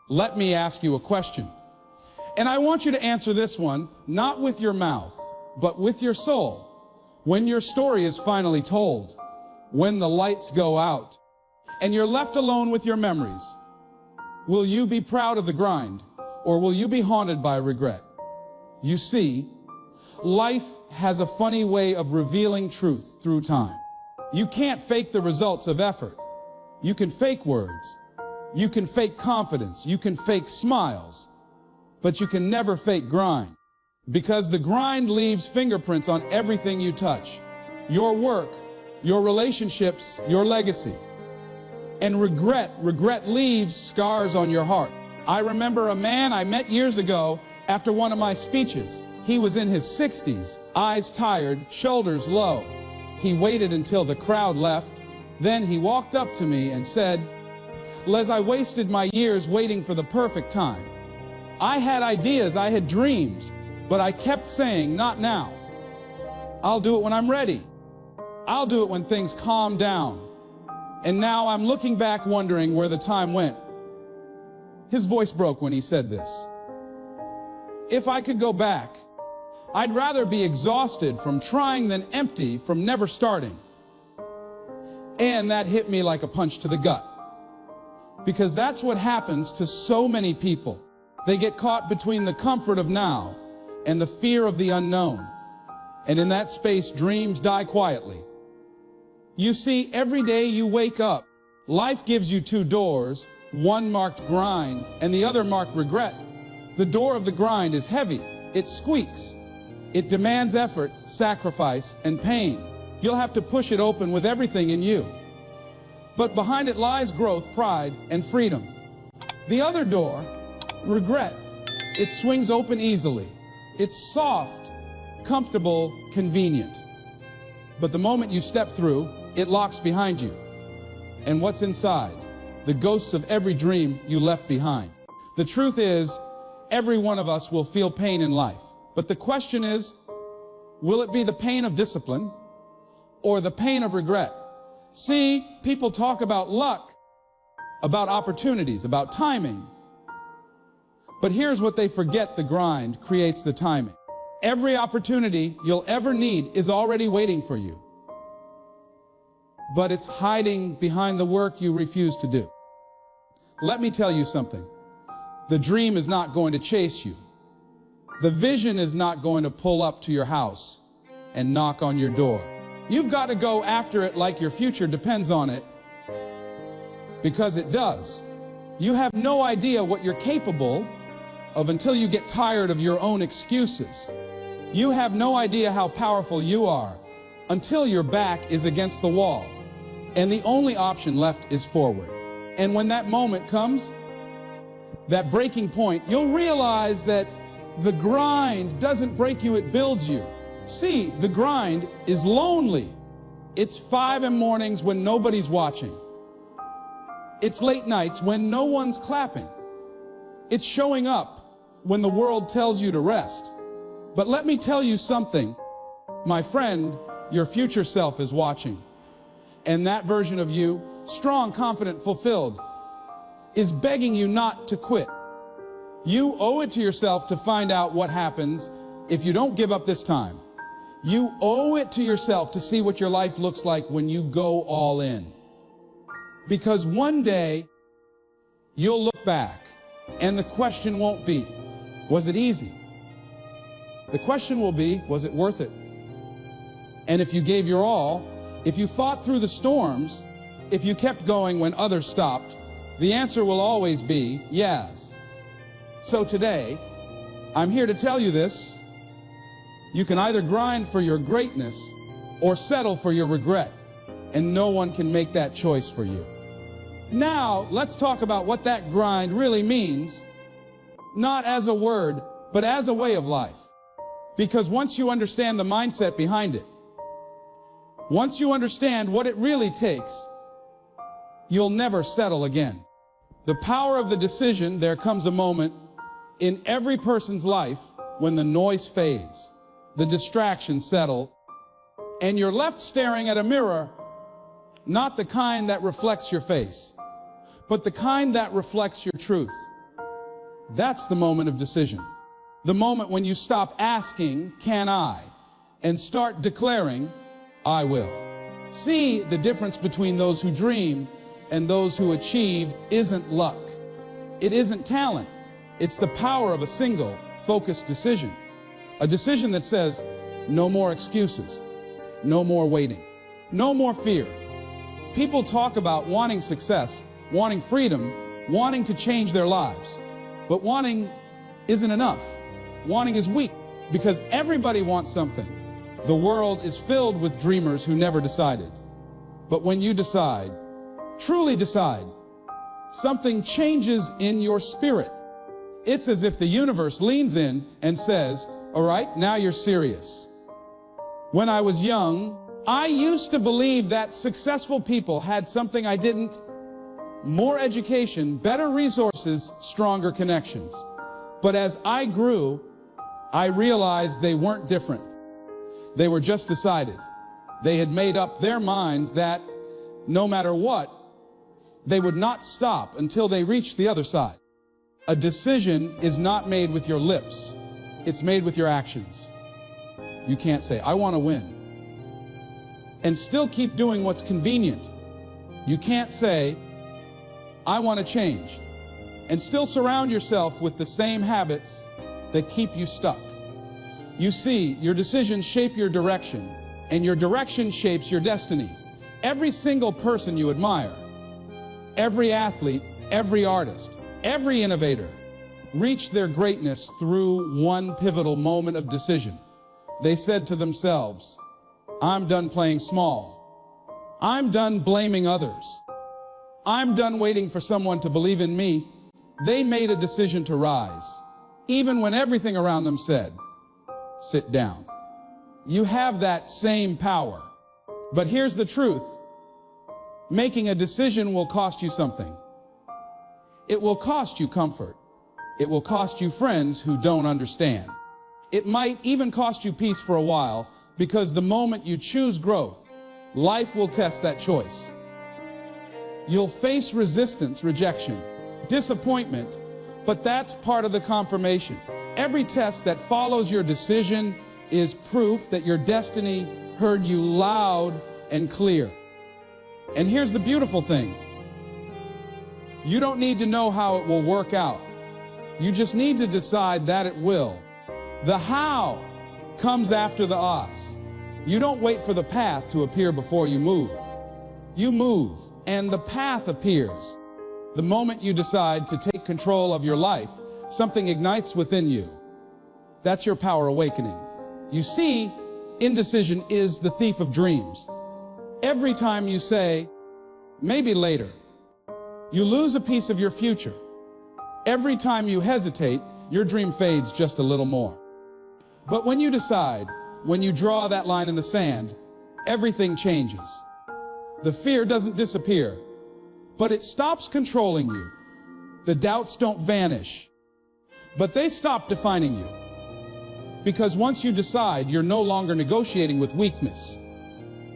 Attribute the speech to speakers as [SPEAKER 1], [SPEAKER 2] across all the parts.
[SPEAKER 1] Let me ask you a question. And I want you to answer this one, not with your mouth, but with your soul. When your story is finally told, when the lights go out, and you're left alone with your memories, will you be proud of the grind, or will you be haunted by regret? You see, life has a funny way of revealing truth through time. You can't fake the results of effort. You can fake words. You can fake confidence, you can fake smiles, but you can never fake grind. Because the grind leaves fingerprints on everything you touch. Your work, your relationships, your legacy. And regret leaves scars on your heart. I remember a man I met years ago after one of my speeches. He was in his 60s, eyes tired, shoulders low. He waited until the crowd left. Then he walked up to me and said, "Les, I wasted my years waiting for the perfect time. I had ideas, I had dreams, but I kept saying, not now. I'll do it when I'm ready. I'll do it when things calm down. And now I'm looking back wondering where the time went." His voice broke when he said this. If I could go back, I'd rather be exhausted from trying than empty from never starting. And that hit me like a punch to the gut. Because that's what happens to so many people. They get caught between the comfort of now and the fear of the unknown. And in that space, dreams die quietly. You see, every day you wake up, life gives you two doors, one marked grind and the other marked regret. The door of the grind is heavy. It squeaks. It demands effort, sacrifice, and pain. You'll have to push it open with everything in you. But behind it lies growth, pride, and freedom. The other door, regret, it swings open easily. It's soft, comfortable, convenient. But the moment you step through, it locks behind you. And what's inside? The ghosts of every dream you left behind. The truth is, every one of us will feel pain in life. But the question is, will it be the pain of discipline or the pain of regret? See, people talk about luck, about opportunities, about timing. But here's what they forget: the grind creates the timing. Every opportunity you'll ever need is already waiting for you. But it's hiding behind the work you refuse to do. Let me tell you something. The dream is not going to chase you. The vision is not going to pull up to your house and knock on your door. You've got to go after it like your future depends on it, because it does. You have no idea what you're capable of until you get tired of your own excuses. You have no idea how powerful you are until your back is against the wall, and the only option left is forward. And when that moment comes, that breaking point, you'll realize that the grind doesn't break you, it builds you. See, the grind is lonely. It's 5 a.m. mornings when nobody's watching. It's late nights when no one's clapping. It's showing up when the world tells you to rest. But let me tell you something, my friend, your future self is watching. And that version of you, strong, confident, fulfilled, is begging you not to quit. You owe it to yourself to find out what happens if you don't give up this time. You owe it to yourself to see what your life looks like when you go all in. Because one day, you'll look back, and the question won't be, was it easy? The question will be, was it worth it? And if you gave your all, if you fought through the storms, if you kept going when others stopped, the answer will always be yes. So today, I'm here to tell you this. You can either grind for your greatness or settle for your regret, and no one can make that choice for you. Now, let's talk about what that grind really means, not as a word, but as a way of life. Because once you understand the mindset behind it, once you understand what it really takes, you'll never settle again. The power of the decision. There comes a moment in every person's life when the noise fades, the distractions settle, and you're left staring at a mirror, Not the kind that reflects your face, but the kind that reflects your truth. That's the moment of decision. The moment when you stop asking, "Can I?" and start declaring, "I will." See, the difference between those who dream and those who achieve isn't luck. It isn't talent. It's the power of a single, focused decision. A decision that says, no more excuses, no more waiting, no more fear. People talk about wanting success, wanting freedom, wanting to change their lives. But wanting isn't enough. Wanting is weak because everybody wants something. The world is filled with dreamers who never decided. But when you decide, truly decide, something changes in your spirit. It's as if the universe leans in and says, "All right, now you're serious." When I was young, I used to believe that successful people had something I didn't. More education, better resources, stronger connections. But as I grew, I realized they weren't different. They were just decided. They had made up their minds that no matter what, they would not stop until they reached the other side. A decision is not made with your lips. It's made with your actions. You can't say, "I want to win," and still keep doing what's convenient. You can't say, "I want to change," and still surround yourself with the same habits that keep you stuck. You see, your decisions shape your direction, and your direction shapes your destiny. Every single person you admire, every athlete, every artist, every innovator reached their greatness through one pivotal moment of decision. They said to themselves, "I'm done playing small. I'm done blaming others. I'm done waiting for someone to believe in me." They made a decision to rise, even when everything around them said, "Sit down." You have that same power. But here's the truth. Making a decision will cost you something. It will cost you comfort. It will cost you friends who don't understand. It might even cost you peace for a while, because the moment you choose growth, life will test that choice. You'll face resistance, rejection, disappointment, but that's part of the confirmation. Every test that follows your decision is proof that your destiny heard you loud and clear. And here's the beautiful thing. You don't need to know how it will work out. You just need to decide that it will. The how comes after the us. You don't wait for the path to appear before you move. You move, and the path appears. The moment you decide to take control of your life, something ignites within you. That's your power awakening. You see, indecision is the thief of dreams. Every time you say, "Maybe later," you lose a piece of your future. Every time you hesitate, your dream fades just a little more. But when you decide, when you draw that line in the sand, everything changes. The fear doesn't disappear, but it stops controlling you. The doubts don't vanish, but they stop defining you. Because once you decide, you're no longer negotiating with weakness.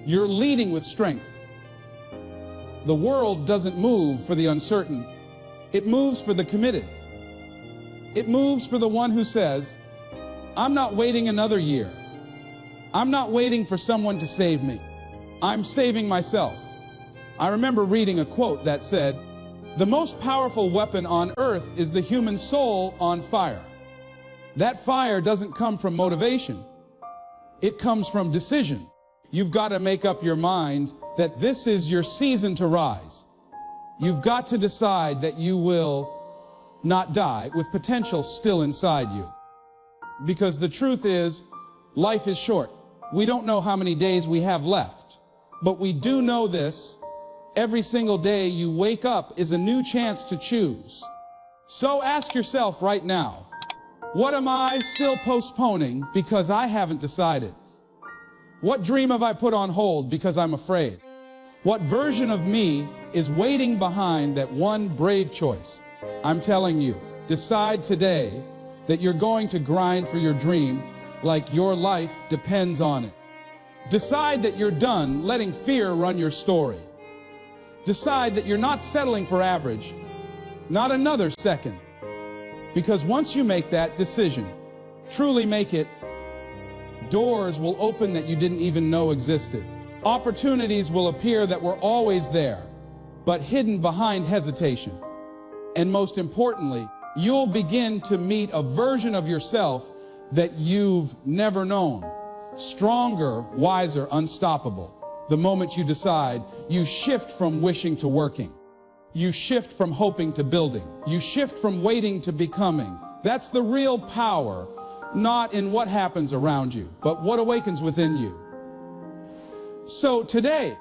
[SPEAKER 1] You're leading with strength. The world doesn't move for the uncertain. It moves for the committed. It moves for the one who says, "I'm not waiting another year. I'm not waiting for someone to save me. I'm saving myself." I remember reading a quote that said, "The most powerful weapon on earth is the human soul on fire." That fire doesn't come from motivation. It comes from decision. You've got to make up your mind that this is your season to rise. You've got to decide that you will not die with potential still inside you. Because the truth is, life is short. We don't know how many days we have left, but we do know this: every single day you wake up is a new chance to choose. So ask yourself right now, what am I still postponing because I haven't decided? What dream have I put on hold because I'm afraid? What version of me is waiting behind that one brave choice? I'm telling you, decide today that you're going to grind for your dream like your life depends on it. Decide that you're done letting fear run your story. Decide that you're not settling for average, not another second. Because once you make that decision, truly make it, doors will open that you didn't even know existed. Opportunities will appear that were always there, but hidden behind hesitation. And most importantly, you'll begin to meet a version of yourself that you've never known. Stronger, wiser, unstoppable. The moment you decide, you shift from wishing to working. You shift from hoping to building. You shift from waiting to becoming. That's the real power, not in what happens around you, but what awakens within you. So today,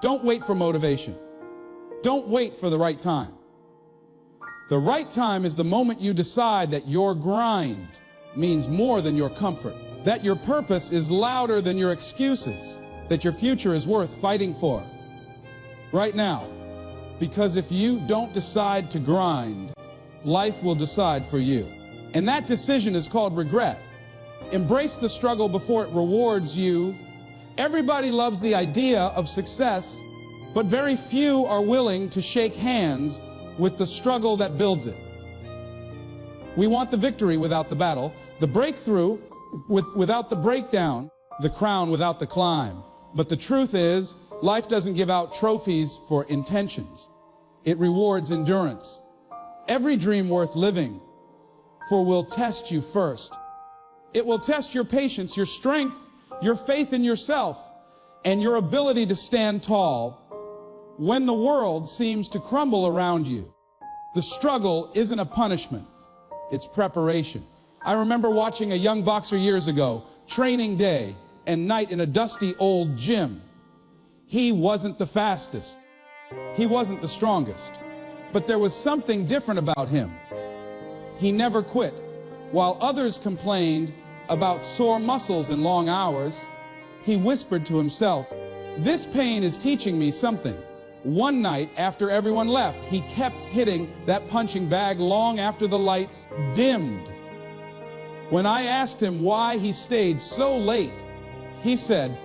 [SPEAKER 1] don't wait for motivation. Don't wait for the right time. The right time is the moment you decide that your grind means more than your comfort, that your purpose is louder than your excuses, that your future is worth fighting for. Right now. Because if you don't decide to grind, life will decide for you. And that decision is called regret. Embrace the struggle before it rewards you. Everybody loves the idea of success, but very few are willing to shake hands with the struggle that builds it. We want the victory without the battle, the breakthrough without the breakdown, the crown without the climb. But the truth is, life doesn't give out trophies for intentions. It rewards endurance. Every dream worth living, for will test you first. It will test your patience, your strength, your faith in yourself, and your ability to stand tall when the world seems to crumble around you. The struggle isn't a punishment, it's preparation. I remember watching a young boxer years ago, training day and night in a dusty old gym. He wasn't the fastest. He wasn't the strongest. But there was something different about him. He never quit. While others complained about sore muscles and long hours, he whispered to himself, "This pain is teaching me something." One night, after everyone left, he kept hitting that punching bag long after the lights dimmed. When I asked him why he stayed so late, he said,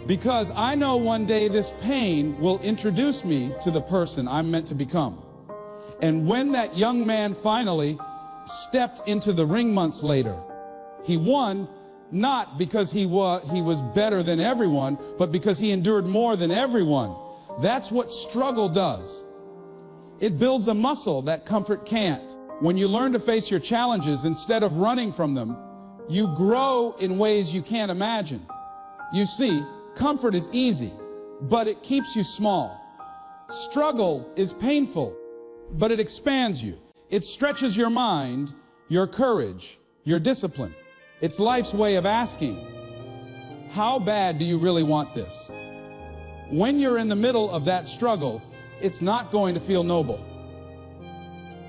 [SPEAKER 1] "Because I know one day this pain will introduce me to the person I'm meant to become." And when that young man finally stepped into the ring months later, he won not because he was better than everyone, but because he endured more than everyone. That's what struggle does. It builds a muscle that comfort can't. When you learn to face your challenges instead of running from them, you grow in ways you can't imagine. You see, comfort is easy, but it keeps you small. Struggle is painful, but it expands you. It stretches your mind, your courage, your discipline. It's life's way of asking, how bad do you really want this? When you're in the middle of that struggle, it's not going to feel noble.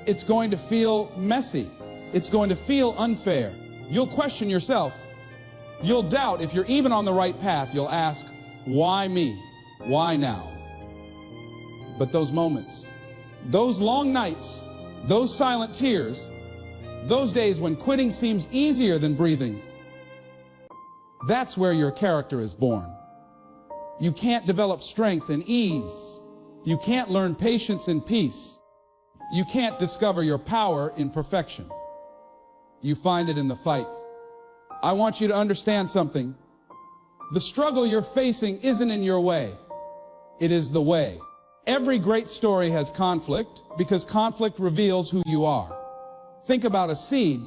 [SPEAKER 1] It's going to feel messy. It's going to feel unfair. You'll question yourself. You'll doubt if you're even on the right path. You'll ask, why me? Why now? But those moments, those long nights, those silent tears, those days when quitting seems easier than breathing, that's where your character is born. You can't develop strength and ease. You can't learn patience and peace. You can't discover your power in perfection. You find it in the fight. I want you to understand something. The struggle you're facing isn't in your way. It is the way. Every great story has conflict because conflict reveals who you are. Think about a seed.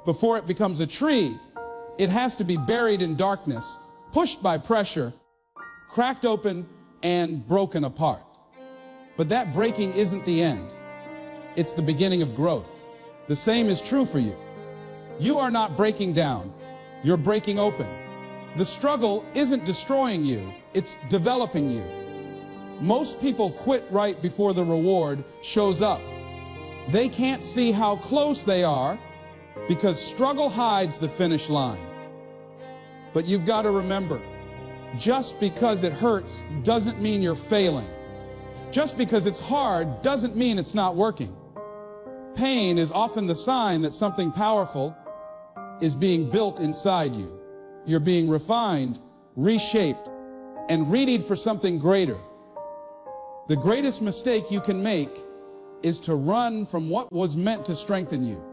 [SPEAKER 1] Before it becomes a tree, it has to be buried in darkness, pushed by pressure, cracked open, and broken apart. But that breaking isn't the end. It's the beginning of growth. The same is true for you. You are not breaking down. You're breaking open. The struggle isn't destroying you. It's developing you. Most people quit right before the reward shows up. They can't see how close they are because struggle hides the finish line. But you've got to remember, just because it hurts doesn't mean you're failing. Just because it's hard doesn't mean it's not working. Pain is often the sign that something powerful is being built inside you. You're being refined, reshaped, and readied for something greater. The greatest mistake you can make is to run from what was meant to strengthen you.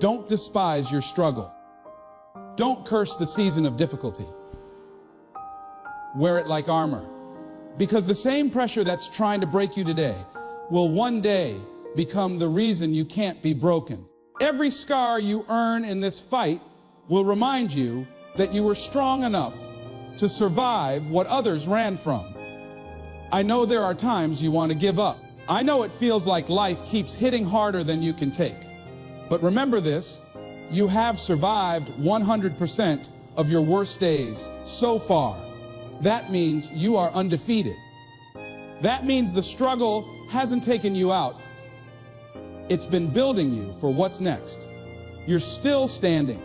[SPEAKER 1] Don't despise your struggle. Don't curse the season of difficulty. Wear it like armor. Because the same pressure that's trying to break you today will one day become the reason you can't be broken. Every scar you earn in this fight will remind you that you were strong enough to survive what others ran from. I know there are times you want to give up. I know it feels like life keeps hitting harder than you can take. But remember this, you have survived 100% of your worst days so far. That means you are undefeated. That means the struggle hasn't taken you out. It's been building you for what's next. You're still standing.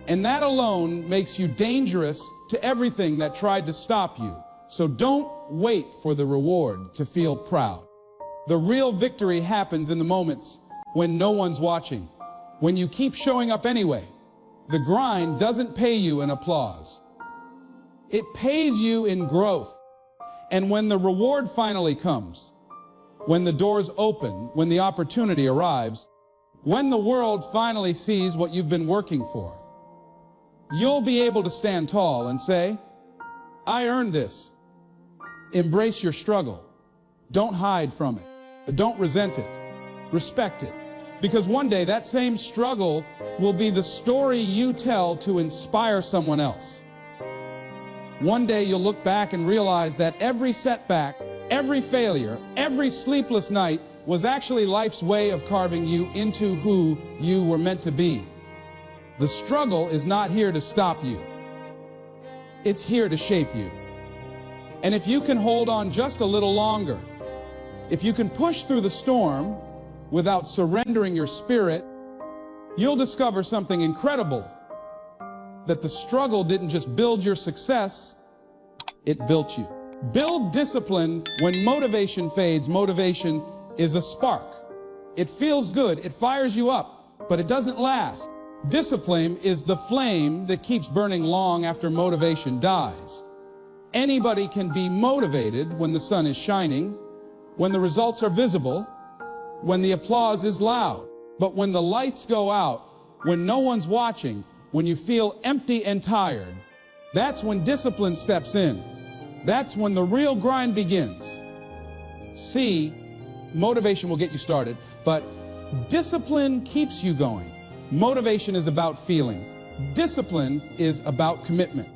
[SPEAKER 1] And that alone makes you dangerous to everything that tried to stop you. So don't wait for the reward to feel proud. The real victory happens in the moments when no one's watching, when you keep showing up anyway. The grind doesn't pay you in applause. It pays you in growth. And when the reward finally comes, when the doors open, when the opportunity arrives, when the world finally sees what you've been working for, you'll be able to stand tall and say, I earned this. Embrace your struggle. Don't hide from it. Don't resent it. Respect it. Because one day that same struggle will be the story you tell to inspire someone else. One day you'll look back and realize that every setback, every failure, every sleepless night was actually life's way of carving you into who you were meant to be. The struggle is not here to stop you. It's here to shape you. And if you can hold on just a little longer, if you can push through the storm without surrendering your spirit, you'll discover something incredible. That the struggle didn't just build your success, it built you. Build discipline when motivation fades. Motivation is a spark. It feels good, it fires you up, but it doesn't last. Discipline is the flame that keeps burning long after motivation dies. Anybody can be motivated when the sun is shining, when the results are visible, when the applause is loud. But when the lights go out, when no one's watching, when you feel empty and tired, that's when discipline steps in. That's when the real grind begins. See, motivation will get you started, but discipline keeps you going. Motivation is about feeling. Discipline is about commitment.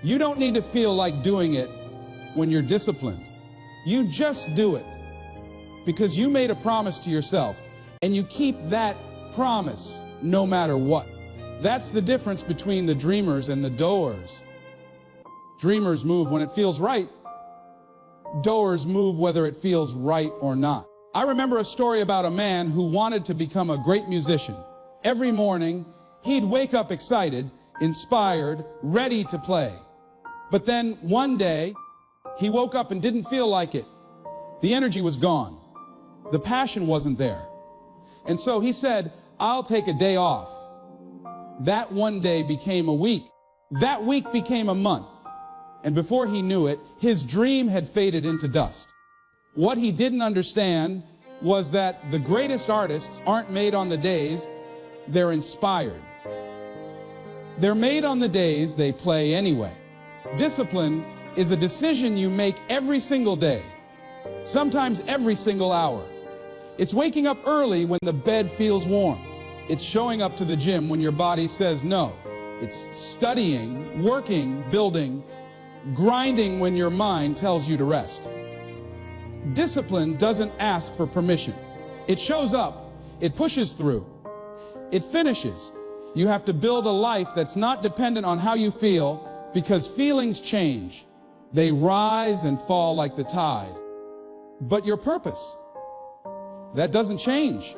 [SPEAKER 1] You don't need to feel like doing it when you're disciplined. You just do it because you made a promise to yourself and you keep that promise no matter what. That's the difference between the dreamers and the doers. Dreamers move when it feels right. Doers move whether it feels right or not. I remember a story about a man who wanted to become a great musician. Every morning, he'd wake up excited, inspired, ready to play. But then one day, he woke up and didn't feel like it. The energy was gone. The passion wasn't there. And so he said, I'll take a day off. That one day became a week. That week became a month. And before he knew it, his dream had faded into dust. What he didn't understand was that the greatest artists aren't made on the days they're inspired. They're made on the days they play anyway. Discipline is a decision you make every single day, sometimes every single hour. It's waking up early when the bed feels warm. It's showing up to the gym when your body says no. It's studying, working, building, grinding when your mind tells you to rest. Discipline doesn't ask for permission. It shows up, it pushes through, it finishes. You have to build a life that's not dependent on how you feel, because feelings change. They rise and fall like the tide. But your purpose, that doesn't change.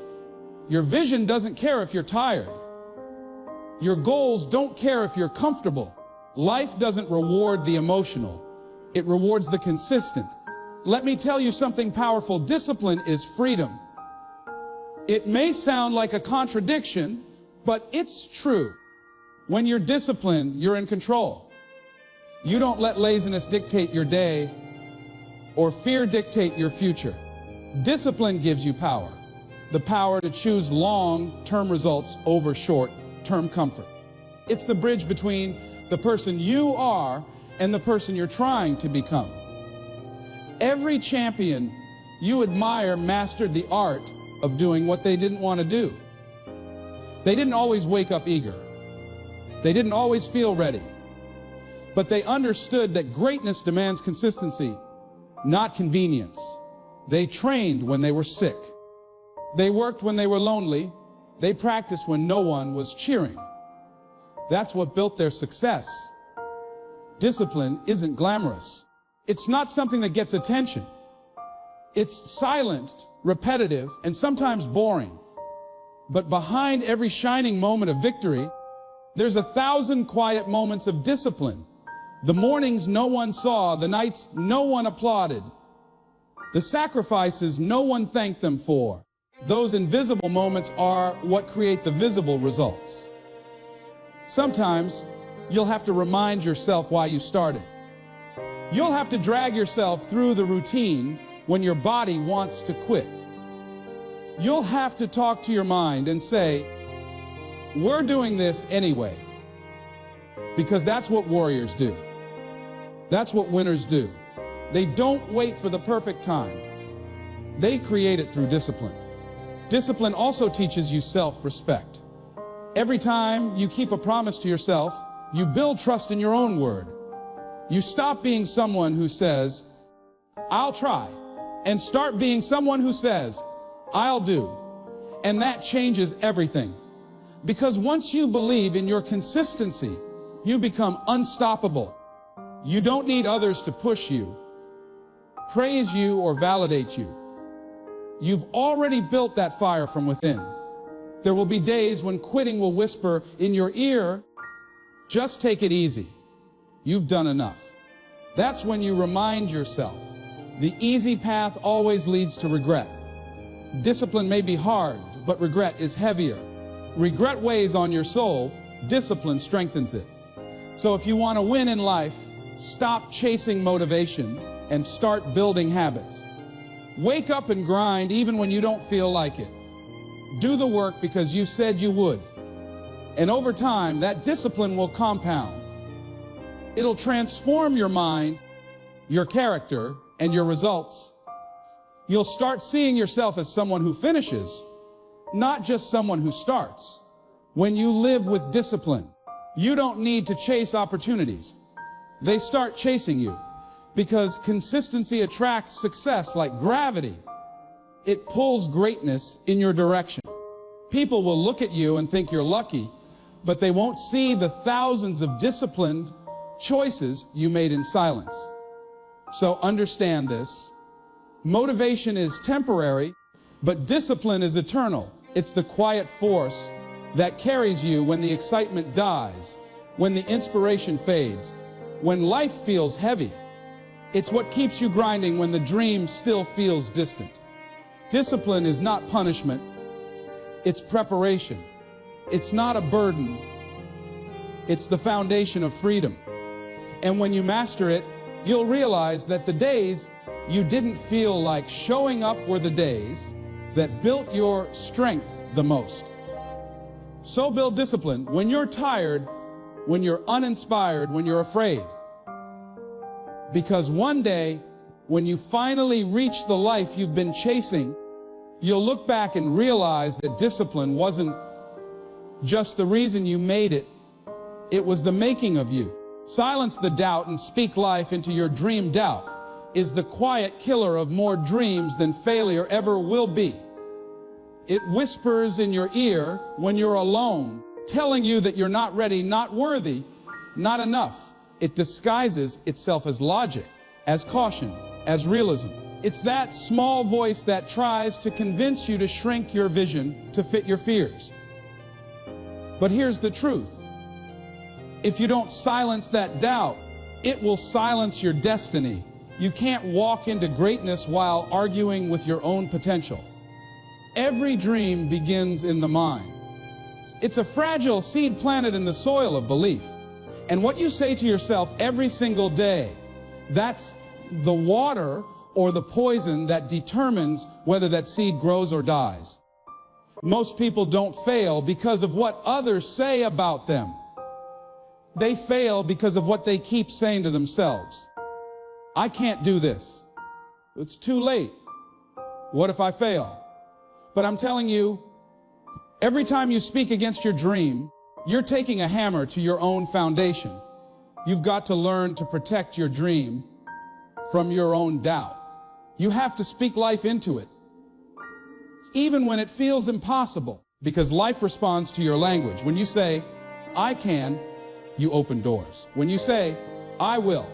[SPEAKER 1] Your vision doesn't care if you're tired. Your goals don't care if you're comfortable. Life doesn't reward the emotional. It rewards the consistent. Let me tell you something powerful. Discipline is freedom. It may sound like a contradiction, but it's true. When you're disciplined, you're in control. You don't let laziness dictate your day or fear dictate your future. Discipline gives you power, the power to choose long-term results over short-term comfort. It's the bridge between the person you are and the person you're trying to become. Every champion you admire mastered the art of doing what they didn't want to do. They didn't always wake up eager. They didn't always feel ready. But they understood that greatness demands consistency, not convenience. They trained when they were sick. They worked when they were lonely. They practiced when no one was cheering. That's what built their success. Discipline isn't glamorous. It's not something that gets attention. It's silent, repetitive, and sometimes boring. But behind every shining moment of victory, there's 1,000 quiet moments of discipline. The mornings no one saw, the nights no one applauded, the sacrifices no one thanked them for. Those invisible moments are what create the visible results. Sometimes you'll have to remind yourself why you started. You'll have to drag yourself through the routine when your body wants to quit. You'll have to talk to your mind and say, we're doing this anyway. Because that's what warriors do. That's what winners do. They don't wait for the perfect time. They create it through discipline. Discipline also teaches you self-respect. Every time you keep a promise to yourself, you build trust in your own word. You stop being someone who says, I'll try, and start being someone who says, I'll do. And that changes everything. Because once you believe in your consistency, you become unstoppable. You don't need others to push you, praise you, or validate you. You've already built that fire from within. There will be days when quitting will whisper in your ear, just take it easy. You've done enough. That's when you remind yourself, the easy path always leads to regret. Discipline may be hard, but regret is heavier. Regret weighs on your soul, discipline strengthens it. So if you want to win in life, stop chasing motivation and start building habits. Wake up and grind even when you don't feel like it. Do the work because you said you would. And over time, that discipline will compound. It'll transform your mind, your character, and your results. You'll start seeing yourself as someone who finishes, not just someone who starts. When you live with discipline, you don't need to chase opportunities. They start chasing you because consistency attracts success like gravity. It pulls greatness in your direction. People will look at you and think you're lucky, but they won't see the thousands of disciplined choices you made in silence. So understand this. Motivation is temporary, but discipline is eternal. It's the quiet force that carries you when the excitement dies, when the inspiration fades, when life feels heavy. It's what keeps you grinding when the dream still feels distant. Discipline is not punishment. It's preparation. It's not a burden. It's the foundation of freedom. And when you master it, you'll realize that the days you didn't feel like showing up were the days that built your strength the most. So build discipline when you're tired, when you're uninspired, when you're afraid. Because one day, when you finally reach the life you've been chasing, you'll look back and realize that discipline wasn't just the reason you made it, it was the making of you. Silence the doubt and speak life into your dream. Doubt is the quiet killer of more dreams than failure ever will be. It whispers in your ear when you're alone, telling you that you're not ready, not worthy, not enough. It disguises itself as logic, as caution, as realism. It's that small voice that tries to convince you to shrink your vision to fit your fears. But here's the truth. If you don't silence that doubt, it will silence your destiny. You can't walk into greatness while arguing with your own potential. Every dream begins in the mind. It's a fragile seed planted in the soil of belief. And what you say to yourself every single day, that's the water or the poison that determines whether that seed grows or dies. Most people don't fail because of what others say about them. They fail because of what they keep saying to themselves. I can't do this. It's too late. What if I fail? But I'm telling you, every time you speak against your dream, you're taking a hammer to your own foundation. You've got to learn to protect your dream from your own doubt. You have to speak life into it, even when it feels impossible, because life responds to your language. When you say, I can, you open doors. When you say, I will,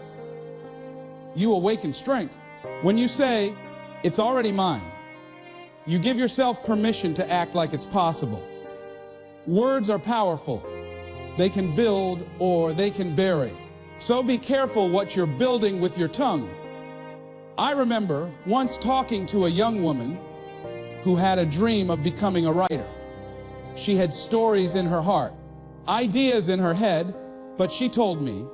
[SPEAKER 1] you awaken strength. When you say, it's already mine, you give yourself permission to act like it's possible. Words are powerful. They can build or they can bury. So be careful what you're building with your tongue. I remember once talking to a young woman who had a dream of becoming a writer. She had stories in her heart, ideas in her head, but she told me,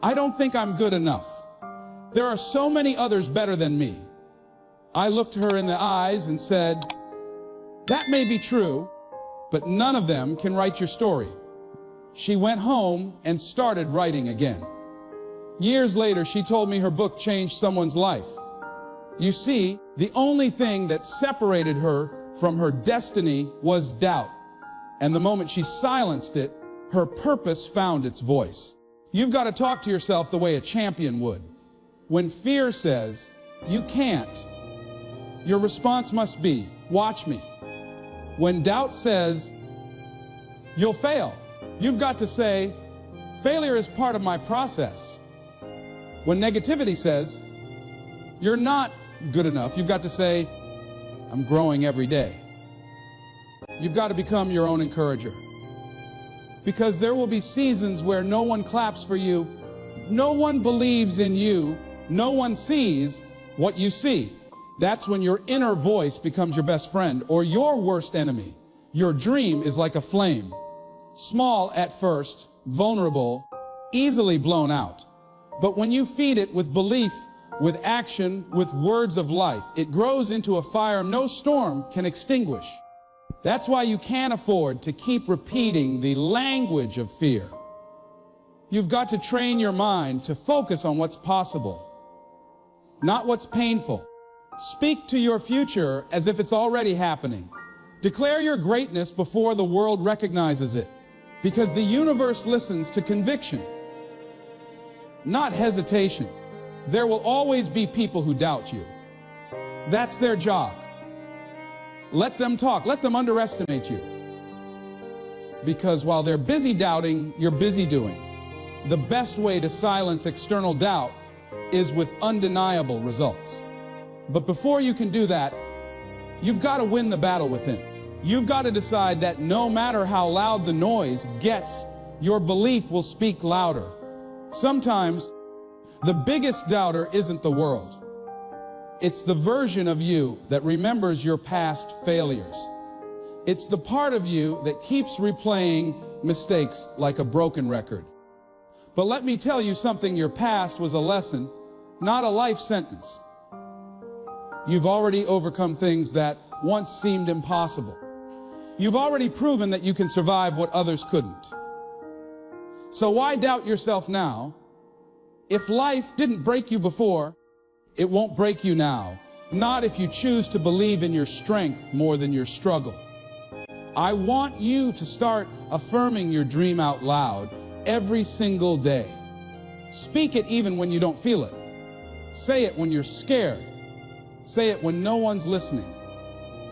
[SPEAKER 1] I don't think I'm good enough. There are so many others better than me. I looked her in the eyes and said, that may be true, but none of them can write your story. She went home and started writing again. Years later, she told me her book changed someone's life. You see, the only thing that separated her from her destiny was doubt. And the moment she silenced it, her purpose found its voice. You've got to talk to yourself the way a champion would. When fear says, you can't, your response must be, watch me. When doubt says, you'll fail, you've got to say, failure is part of my process. When negativity says, you're not good enough, you've got to say, I'm growing every day. You've got to become your own encourager. Because there will be seasons where no one claps for you, no one believes in you, no one sees what you see. That's when your inner voice becomes your best friend or your worst enemy. Your dream is like a flame, small at first, vulnerable, easily blown out. But when you feed it with belief, with action, with words of life, it grows into a fire no storm can extinguish. That's why you can't afford to keep repeating the language of fear. You've got to train your mind to focus on what's possible, not what's painful. Speak to your future as if it's already happening. Declare your greatness before the world recognizes it, because the universe listens to conviction, not hesitation. There will always be people who doubt you. That's their job. Let them talk. Let them underestimate you. Because while they're busy doubting, you're busy doing. The best way to silence external doubt is with undeniable results. But before you can do that, you've got to win the battle within. You've got to decide that no matter how loud the noise gets, your belief will speak louder. Sometimes, the biggest doubter isn't the world. It's the version of you that remembers your past failures. It's the part of you that keeps replaying mistakes like a broken record. But let me tell you something, your past was a lesson, not a life sentence. You've already overcome things that once seemed impossible. You've already proven that you can survive what others couldn't. So why doubt yourself now? If life didn't break you before, it won't break you now. Not if you choose to believe in your strength more than your struggle. I want you to start affirming your dream out loud every single day. Speak it even when you don't feel it. Say it when you're scared. Say it when no one's listening.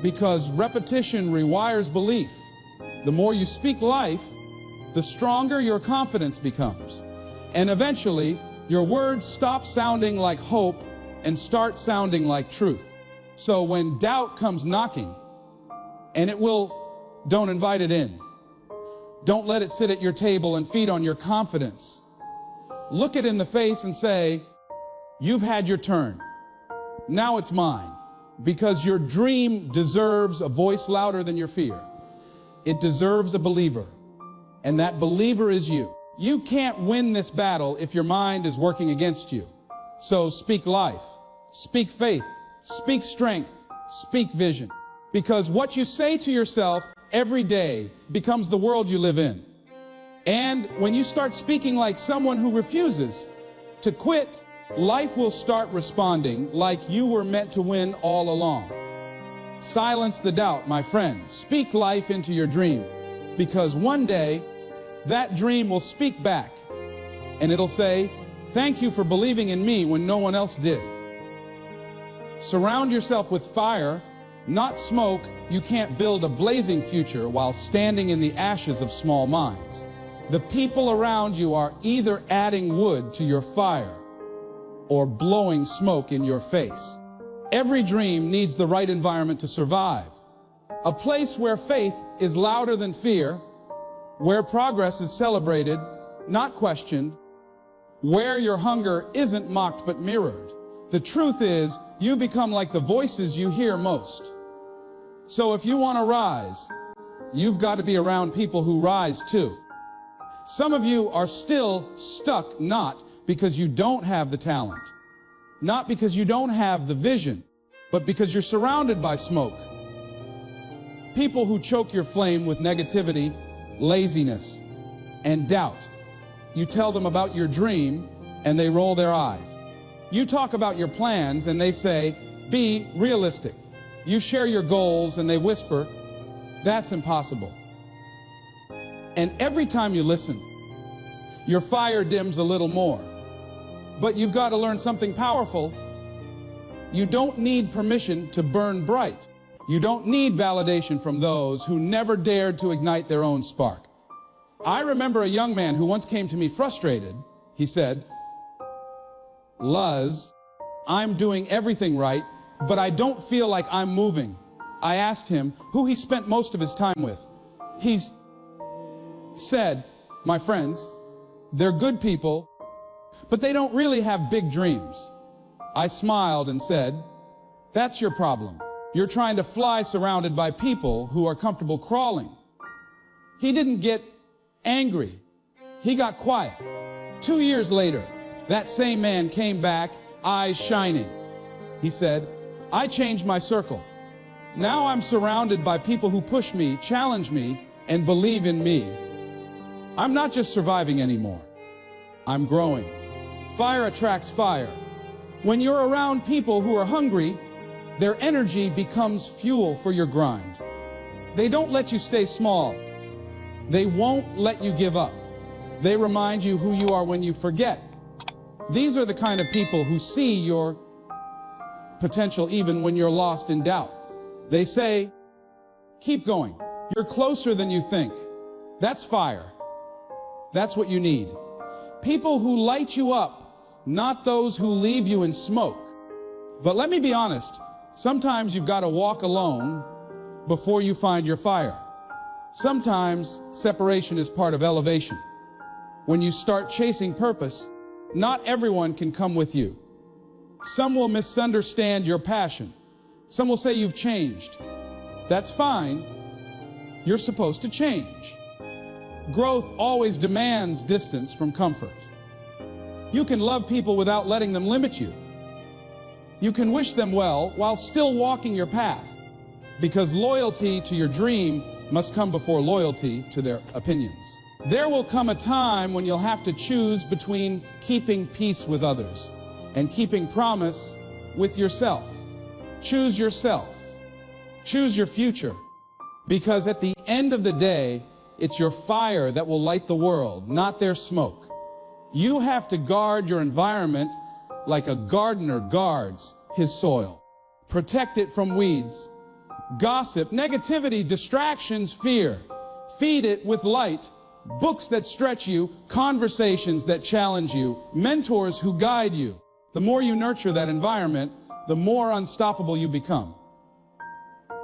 [SPEAKER 1] Because repetition rewires belief. The more you speak life, the stronger your confidence becomes. And eventually, your words stop sounding like hope and start sounding like truth. So when doubt comes knocking, and it will, don't invite it in. Don't let it sit at your table and feed on your confidence. Look it in the face and say, you've had your turn. Now it's mine. Because your dream deserves a voice louder than your fear. It deserves a believer. And that believer is you. You can't win this battle if your mind is working against you. So speak life. speak faith, speak strength, speak vision. Because what you say to yourself every day becomes the world you live in. And when you start speaking like someone who refuses to quit, life will start responding like you were meant to win all along. Silence the doubt, my friend. Speak life into your dream. Because one day, that dream will speak back. And it'll say, thank you for believing in me when no one else did. Surround yourself with fire, not smoke. You can't build a blazing future while standing in the ashes of small minds. The people around you are either adding wood to your fire or blowing smoke in your face. Every dream needs the right environment to survive. A place where faith is louder than fear, where progress is celebrated, not questioned, where your hunger isn't mocked but mirrored. The truth is, you become like the voices you hear most. So if you want to rise, you've got to be around people who rise too. Some of you are still stuck, not because you don't have the talent, not because you don't have the vision, but because you're surrounded by smoke. People who choke your flame with negativity, laziness, and doubt. You tell them about your dream, and they roll their eyes. You talk about your plans, and they say, be realistic. You share your goals, and they whisper, that's impossible. And every time you listen, your fire dims a little more. But you've got to learn something powerful. You don't need permission to burn bright. You don't need validation from those who never dared to ignite their own spark. I remember a young man who once came to me frustrated. He said, Luz, I'm doing everything right, but I don't feel like I'm moving. I asked him who he spent most of his time with. He said, my friends, they're good people, but they don't really have big dreams. I smiled and said, that's your problem. You're trying to fly surrounded by people who are comfortable crawling. He didn't get angry. He got quiet. 2 years later, that same man came back, eyes shining. He said, I changed my circle. Now I'm surrounded by people who push me, challenge me, and believe in me. I'm not just surviving anymore. I'm growing. Fire attracts fire. When you're around people who are hungry, their energy becomes fuel for your grind. They don't let you stay small. They won't let you give up. They remind you who you are when you forget. These are the kind of people who see your potential even when you're lost in doubt. They say, keep going. You're closer than you think. That's fire. That's what you need. People who light you up, not those who leave you in smoke. But let me be honest, sometimes you've got to walk alone before you find your fire. Sometimes separation is part of elevation. When you start chasing purpose, not everyone can come with you. Some will misunderstand your passion. Some will say you've changed. That's fine. You're supposed to change. Growth always demands distance from comfort. You can love people without letting them limit you. You can wish them well while still walking your path, because loyalty to your dream must come before loyalty to their opinions. There will come a time when you'll have to choose between keeping peace with others and keeping promise with yourself. Choose yourself. Choose your future. Because at the end of the day, it's your fire that will light the world, not their smoke. You have to guard your environment like a gardener guards his soil. Protect it from weeds, gossip, negativity, distractions, fear. Feed it with light, books that stretch you, conversations that challenge you, mentors who guide you. The more you nurture that environment, the more unstoppable you become.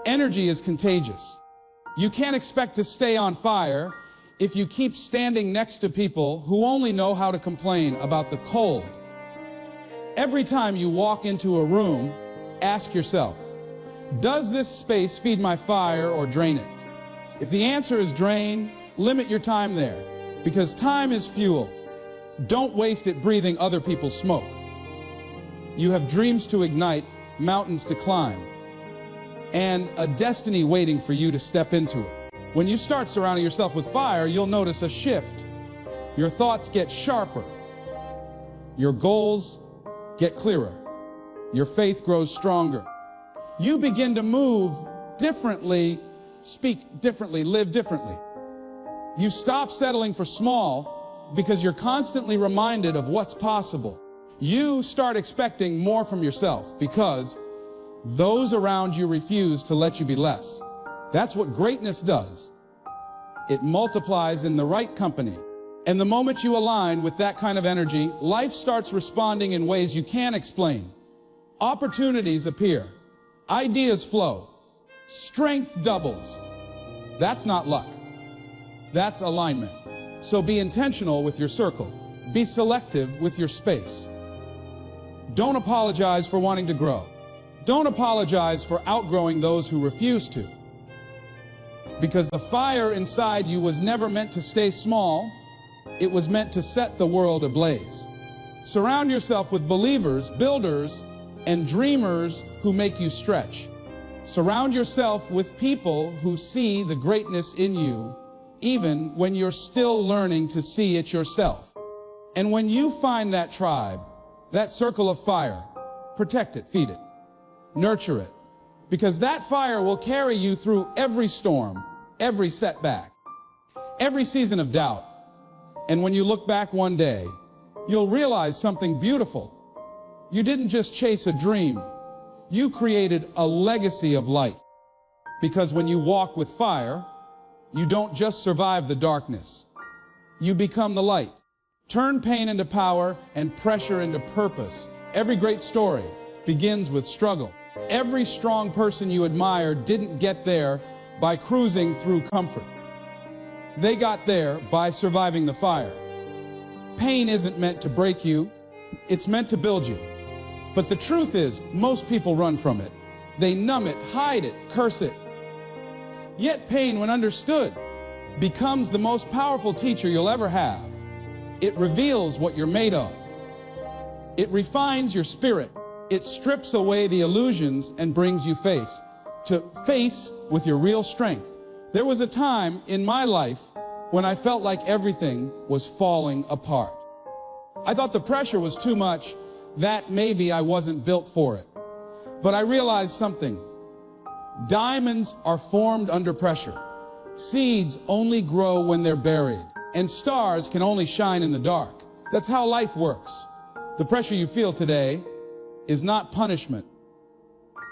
[SPEAKER 1] Energy is contagious. You can't expect to stay on fire if you keep standing next to people who only know how to complain about the cold. Every time you walk into a room, ask yourself, does this space feed my fire or drain it? If the answer is drain, limit your time there, because time is fuel. Don't waste it breathing other people's smoke. You have dreams to ignite, mountains to climb, and a destiny waiting for you to step into it. When you start surrounding yourself with fire, you'll notice a shift. Your thoughts get sharper. Your goals get clearer. Your faith grows stronger. You begin to move differently, speak differently, live differently. You stop settling for small because you're constantly reminded of what's possible. You start expecting more from yourself because those around you refuse to let you be less. That's what greatness does. It multiplies in the right company. And the moment you align with that kind of energy, life starts responding in ways you can't explain. Opportunities appear. Ideas flow. Strength doubles. That's not luck. That's alignment. So be intentional with your circle. Be selective with your space. Don't apologize for wanting to grow. Don't apologize for outgrowing those who refuse to. Because the fire inside you was never meant to stay small. It was meant to set the world ablaze. Surround yourself with believers, builders, and dreamers who make you stretch. Surround yourself with people who see the greatness in you, even when you're still learning to see it yourself. And when you find that tribe, that circle of fire, protect it, feed it, nurture it, because that fire will carry you through every storm, every setback, every season of doubt. And when you look back one day, you'll realize something beautiful. You didn't just chase a dream. You created a legacy of light. Because when you walk with fire, you don't just survive the darkness. You become the light. Turn pain into power and pressure into purpose. Every great story begins with struggle. Every strong person you admire didn't get there by cruising through comfort. They got there by surviving the fire. Pain isn't meant to break you. It's meant to build you. But the truth is, most people run from it. They numb it, hide it, curse it. Yet pain, when understood, becomes the most powerful teacher you'll ever have. It reveals what you're made of. It refines your spirit. It strips away the illusions and brings you face to face with your real strength. There was a time in my life when I felt like everything was falling apart. I thought the pressure was too much, that maybe I wasn't built for it. But I realized something. Diamonds are formed under pressure. Seeds only grow when they're buried, and stars can only shine in the dark. That's how life works. The pressure you feel today is not punishment.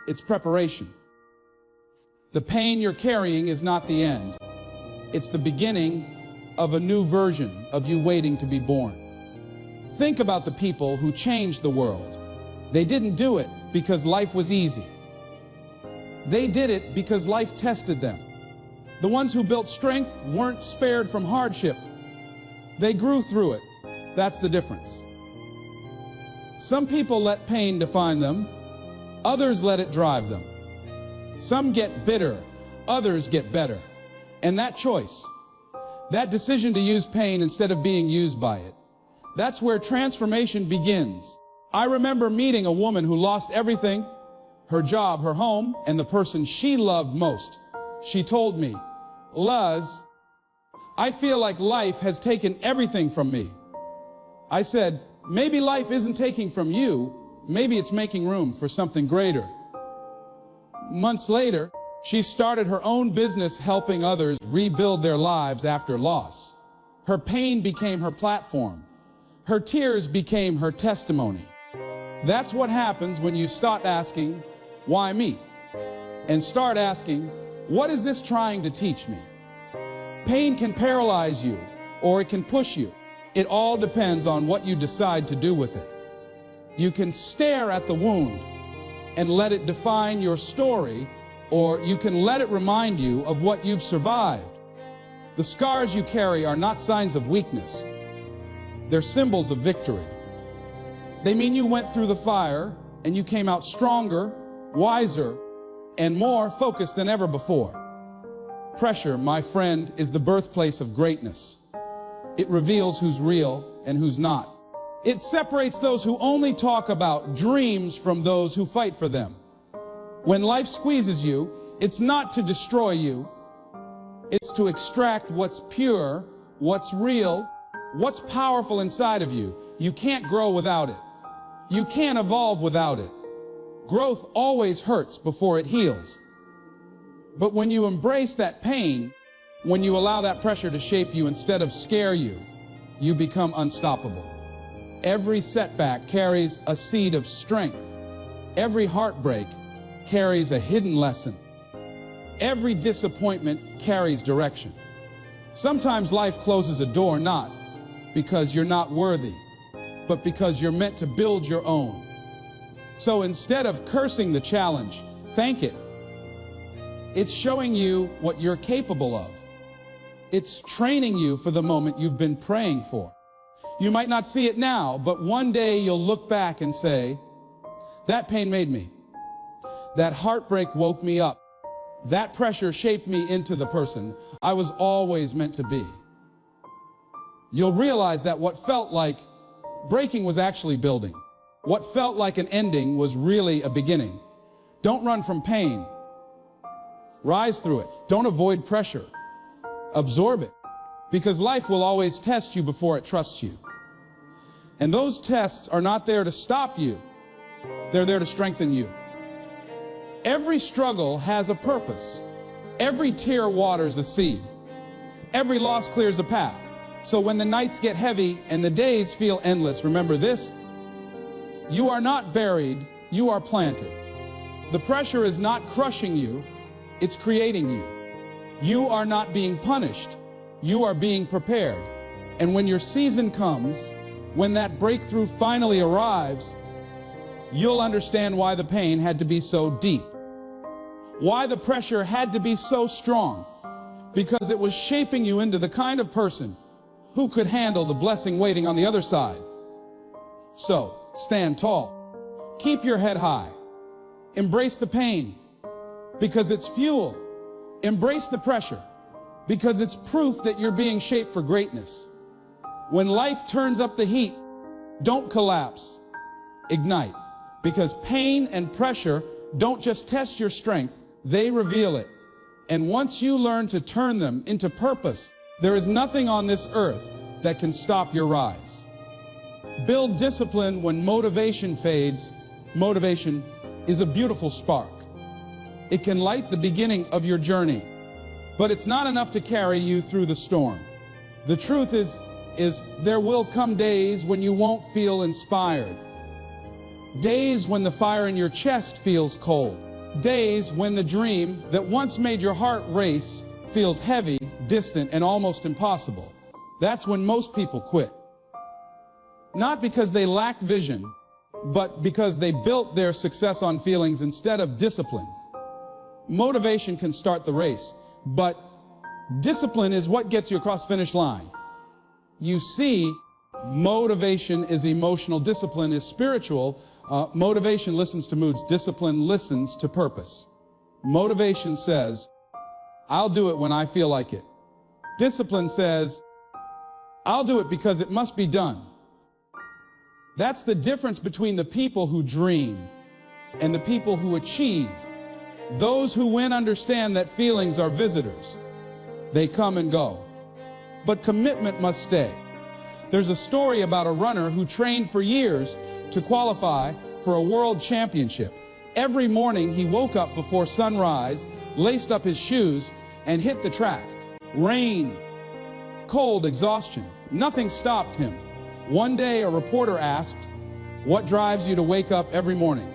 [SPEAKER 1] It's preparation. The pain you're carrying is not the end. It's the beginning of a new version of you waiting to be born. Think about the people who changed the world. They didn't do it because life was easy. They did it because life tested them. The ones who built strength weren't spared from hardship. They grew through it. That's the difference. Some people let pain define them. Others let it drive them. Some get bitter, others get better. And that choice, that decision to use pain instead of being used by it, that's where transformation begins. I remember meeting a woman who lost everything, her job, her home, and the person she loved most. She told me, "Luz, I feel like life has taken everything from me." I said, "Maybe life isn't taking from you, maybe it's making room for something greater." Months later, she started her own business helping others rebuild their lives after loss. Her pain became her platform. Her tears became her testimony. That's what happens when you stop asking, "Why me?" and start asking, "What is this trying to teach me?" Pain can paralyze you, or it can push you. It all depends on what you decide to do with it. You can stare at the wound and let it define your story, or you can let it remind you of what you've survived. The scars you carry are not signs of weakness. They're symbols of victory. They mean you went through the fire and you came out stronger, wiser, and more focused than ever before. Pressure, my friend, is the birthplace of greatness. It reveals who's real and who's not. It separates those who only talk about dreams from those who fight for them. When life squeezes you, it's not to destroy you. It's to extract what's pure, what's real, what's powerful inside of you. You can't grow without it. You can't evolve without it. Growth always hurts before it heals. But when you embrace that pain, when you allow that pressure to shape you instead of scare you, you become unstoppable. Every setback carries a seed of strength. Every heartbreak carries a hidden lesson. Every disappointment carries direction. Sometimes life closes a door not because you're not worthy, but because you're meant to build your own. So instead of cursing the challenge, thank it. It's showing you what you're capable of. It's training you for the moment you've been praying for. You might not see it now, but one day you'll look back and say, that pain made me. That heartbreak woke me up. That pressure shaped me into the person I was always meant to be. You'll realize that what felt like breaking was actually building. What felt like an ending was really a beginning. Don't run from pain. Rise through it. Don't avoid pressure. Absorb it. Because life will always test you before it trusts you. And those tests are not there to stop you. They're there to strengthen you. Every struggle has a purpose. Every tear waters a seed. Every loss clears a path. So when the nights get heavy and the days feel endless, remember this: you are not buried, you are planted. The pressure is not crushing you, it's creating you. You are not being punished, you are being prepared. And when your season comes, when that breakthrough finally arrives, you'll understand why the pain had to be so deep. Why the pressure had to be so strong. Because it was shaping you into the kind of person who could handle the blessing waiting on the other side. So, stand tall. Keep your head high. Embrace the pain, because it's fuel. Embrace the pressure, because it's proof that you're being shaped for greatness. When life turns up the heat, don't collapse. Ignite. Because pain and pressure don't just test your strength, they reveal it. And once you learn to turn them into purpose, there is nothing on this earth that can stop your rise. Build discipline when motivation fades. Motivation is a beautiful spark. It can light the beginning of your journey, but it's not enough to carry you through the storm. The truth is there will come days when you won't feel inspired. Days when the fire in your chest feels cold. Days when the dream that once made your heart race feels heavy, distant, and almost impossible. That's when most people quit. Not because they lack vision, but because they built their success on feelings instead of discipline. Motivation can start the race, but discipline is what gets you across the finish line. You see, motivation is emotional, discipline is spiritual. Motivation listens to moods, discipline listens to purpose. Motivation says, I'll do it when I feel like it. Discipline says, I'll do it because it must be done. That's the difference between the people who dream and the people who achieve. Those who win understand that feelings are visitors. They come and go. But commitment must stay. There's a story about a runner who trained for years to qualify for a world championship. Every morning he woke up before sunrise, laced up his shoes, and hit the track. Rain, cold, exhaustion. Nothing stopped him. One day a reporter asked, "What drives you to wake up every morning?"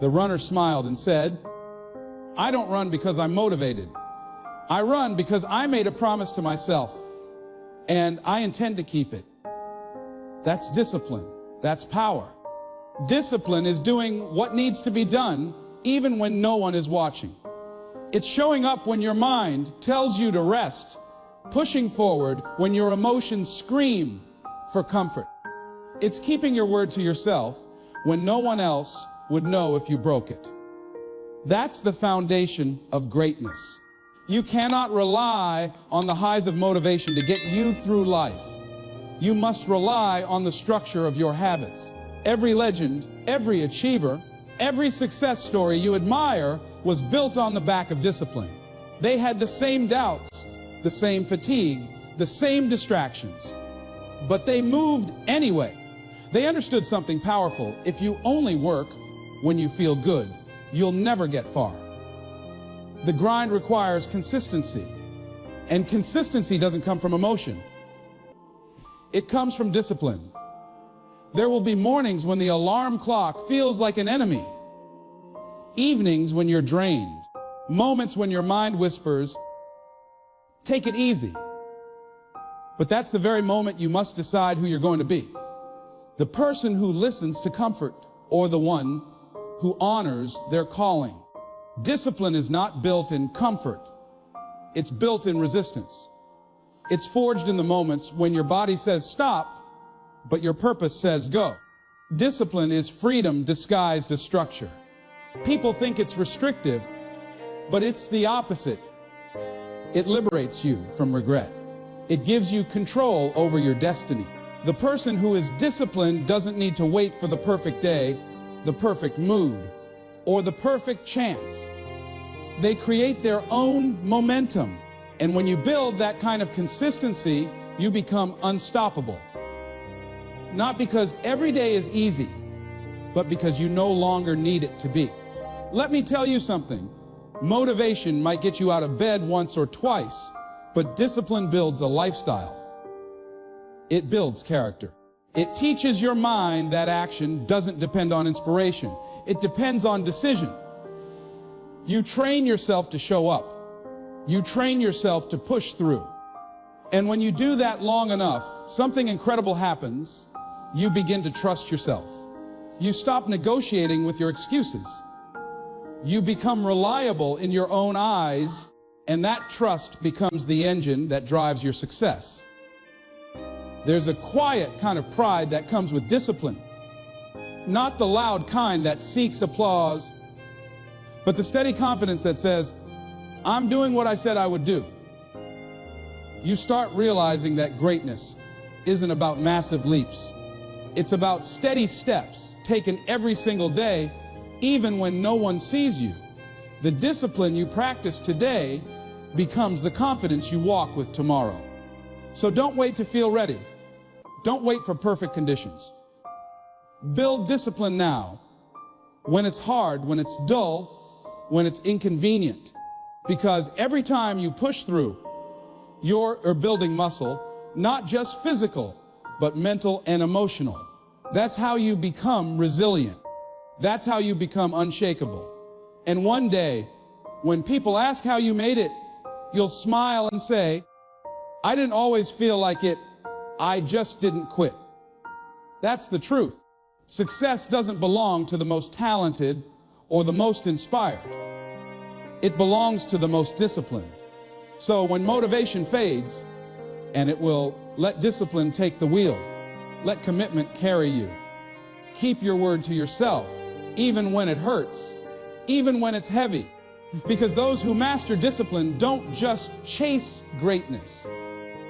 [SPEAKER 1] The runner smiled and said, "I don't run because I'm motivated. I run because I made a promise to myself, and I intend to keep it." That's discipline. That's power. Discipline is doing what needs to be done, even when no one is watching. It's showing up when your mind tells you to rest, pushing forward when your emotions scream for comfort. It's keeping your word to yourself when no one else would know if you broke it. That's the foundation of greatness. You cannot rely on the highs of motivation to get you through life. You must rely on the structure of your habits. Every legend, every achiever, every success story you admire was built on the back of discipline. They had the same doubts, the same fatigue, the same distractions. But they moved anyway. They understood something powerful. If you only work when you feel good, you'll never get far. The grind requires consistency. And consistency doesn't come from emotion. It comes from discipline. There will be mornings when the alarm clock feels like an enemy. Evenings when you're drained. Moments when your mind whispers, take it easy. But that's the very moment you must decide who you're going to be. The person who listens to comfort, or the one who honors their calling. Discipline is not built in comfort. It's built in resistance. It's forged in the moments when your body says stop, but your purpose says go. Discipline is freedom disguised as structure. People think it's restrictive, but it's the opposite. It liberates you from regret. It gives you control over your destiny. The person who is disciplined doesn't need to wait for the perfect day, the perfect mood, or the perfect chance. They create their own momentum. And when you build that kind of consistency, you become unstoppable. Not because every day is easy, but because you no longer need it to be. Let me tell you something. Motivation might get you out of bed once or twice, but discipline builds a lifestyle. It builds character. It teaches your mind that action doesn't depend on inspiration. It depends on decision. You train yourself to show up. You train yourself to push through. And when you do that long enough, something incredible happens. You begin to trust yourself. You stop negotiating with your excuses. You become reliable in your own eyes, and that trust becomes the engine that drives your success. There's a quiet kind of pride that comes with discipline. Not the loud kind that seeks applause, but the steady confidence that says, I'm doing what I said I would do. You start realizing that greatness isn't about massive leaps. It's about steady steps taken every single day, even when no one sees you. The discipline you practice today becomes the confidence you walk with tomorrow. So don't wait to feel ready. Don't wait for perfect conditions. Build discipline now, when it's hard, when it's dull, when it's inconvenient. Because every time you push through, you're building muscle, not just physical, but mental and emotional. That's how you become resilient. That's how you become unshakable. And one day, when people ask how you made it, you'll smile and say, I didn't always feel like it. I just didn't quit. That's the truth. Success doesn't belong to the most talented or the most inspired. It belongs to the most disciplined. So when motivation fades, and it will, let discipline take the wheel. Let commitment carry you. Keep your word to yourself, even when it hurts, even when it's heavy. Because those who master discipline don't just chase greatness,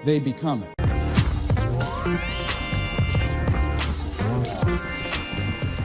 [SPEAKER 1] they become it.